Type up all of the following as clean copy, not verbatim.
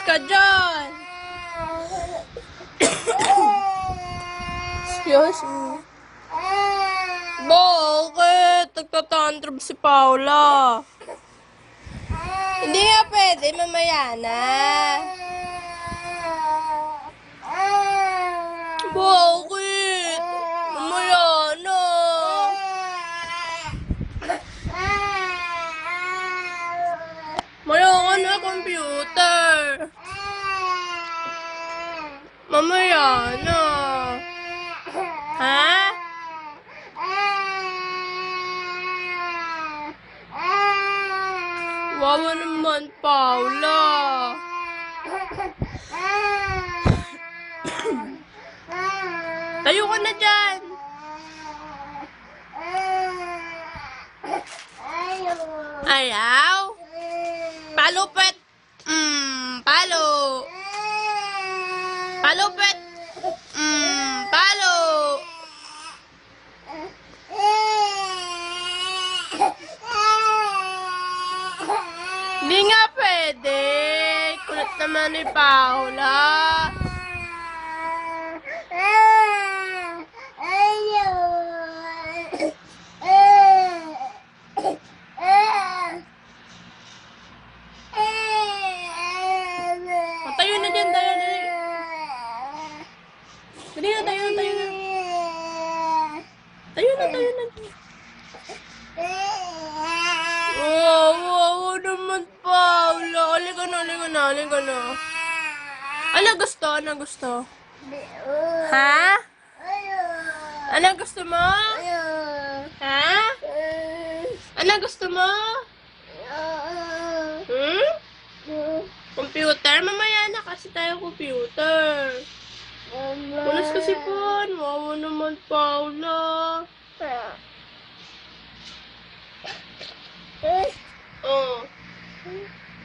ka dyan. Excuse me. Bakit? Nagtatantrum si Paula. Hindi nga pwede, mamaya na. Bakit? Mamaya na. Mamaya ka na, computer. Mamaya na. Ha? Wawa naman, Paula. Tayo ka na dyan. Ayaw? Palupet. Palo. Palupet. Palo. Hindi nga pwede. Kulit naman ni Paula. Tayo na dyan, tayo na. Dali na, tayo na, tayo na. Tayo na, tayo na. Wow naman, Paula. Halika na, halika na, halika na. Ano gusto? Ano gusto? Ha? Ano gusto mo? Ha? Ano gusto mo? Computer? Mamaya na kasi tayo computer. Punas kasi po. Wawa naman, Paula. Oh.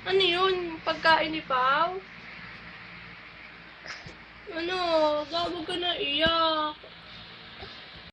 Ano yun? Pagkain ni Pao? Ano? Gawag ka na iyak.